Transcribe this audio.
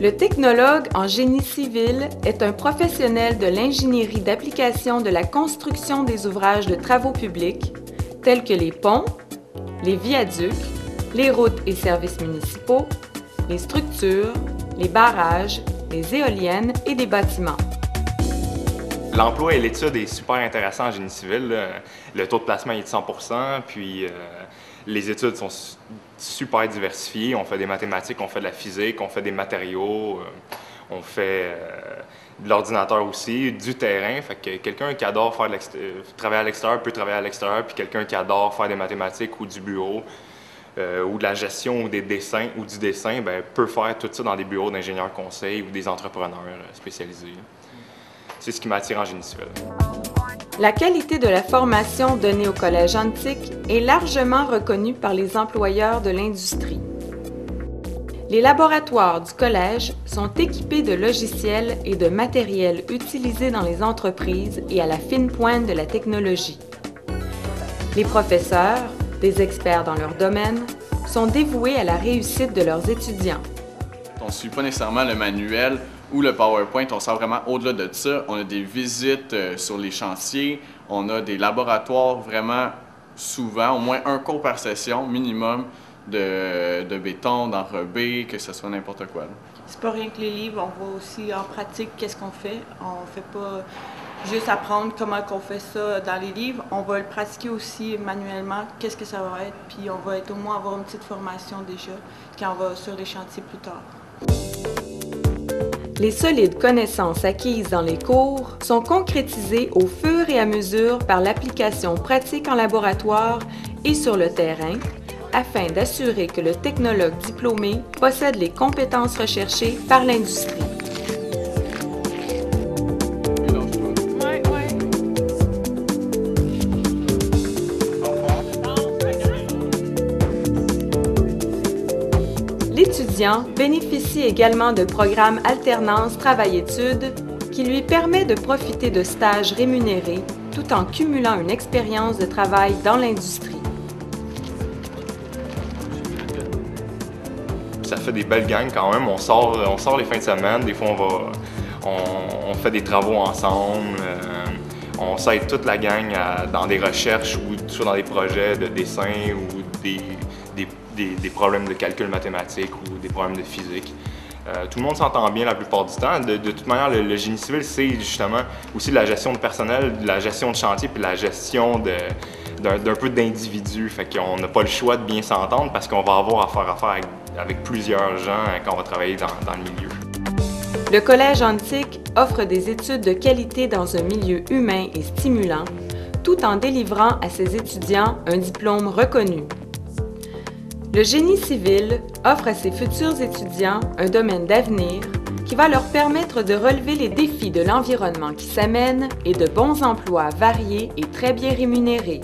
Le technologue en génie civil est un professionnel de l'ingénierie d'application de la construction des ouvrages de travaux publics, tels que les ponts, les viaducs, les routes et services municipaux, les structures, les barrages, les éoliennes et des bâtiments. L'emploi et l'étude est super intéressant en génie civil. Le taux de placement est de 100%, puis les études sont super diversifiées. On fait des mathématiques, on fait de la physique, on fait des matériaux, on fait de l'ordinateur aussi, du terrain. Fait que quelqu'un qui adore travailler à l'extérieur peut travailler à l'extérieur, puis quelqu'un qui adore faire des mathématiques ou du bureau, ou de la gestion ou des dessins ou du dessin, peut faire tout ça dans des bureaux d'ingénieurs conseils ou des entrepreneurs spécialisés. C'est ce qui m'attire en génie civil. La qualité de la formation donnée au Collège Antique est largement reconnue par les employeurs de l'industrie. Les laboratoires du Collège sont équipés de logiciels et de matériel utilisés dans les entreprises et à la fine pointe de la technologie. Les professeurs, des experts dans leur domaine, sont dévoués à la réussite de leurs étudiants. On ne suit pas nécessairement le manuel ou le PowerPoint, on sort vraiment au-delà de ça. On a des visites sur les chantiers, on a des laboratoires vraiment souvent, au moins un cours par session minimum de béton, d'enrobé, que ce soit n'importe quoi. C'est pas rien que les livres, on voit aussi en pratique qu'est-ce qu'on fait. On fait pas juste apprendre comment on fait ça dans les livres, on va le pratiquer aussi manuellement, qu'est-ce que ça va être, puis on va au moins avoir une petite formation déjà quand on va sur les chantiers plus tard. Les solides connaissances acquises dans les cours sont concrétisées au fur et à mesure par l'application pratique en laboratoire et sur le terrain, afin d'assurer que le technologue diplômé possède les compétences recherchées par l'industrie. L'étudiant bénéficie également de programmes alternance travail-études qui lui permet de profiter de stages rémunérés tout en cumulant une expérience de travail dans l'industrie. Ça fait des belles gangs quand même. On sort les fins de semaine. Des fois, on fait des travaux ensemble. On s'aide toute la gang dans des recherches ou soit dans des projets de dessin ou des problèmes de calcul mathématique ou des problèmes de physique. Tout le monde s'entend bien la plupart du temps. De toute manière, le génie civil, c'est justement aussi de la gestion de personnel, de la gestion de chantier puis de la gestion d'un peu d'individus. Fait qu'on n'a pas le choix de bien s'entendre parce qu'on va avoir affaire avec plusieurs gens quand on va travailler dans le milieu. Le Collège Antique offre des études de qualité dans un milieu humain et stimulant, tout en délivrant à ses étudiants un diplôme reconnu. Le génie civil offre à ses futurs étudiants un domaine d'avenir qui va leur permettre de relever les défis de l'environnement qui s'amène et de bons emplois variés et très bien rémunérés.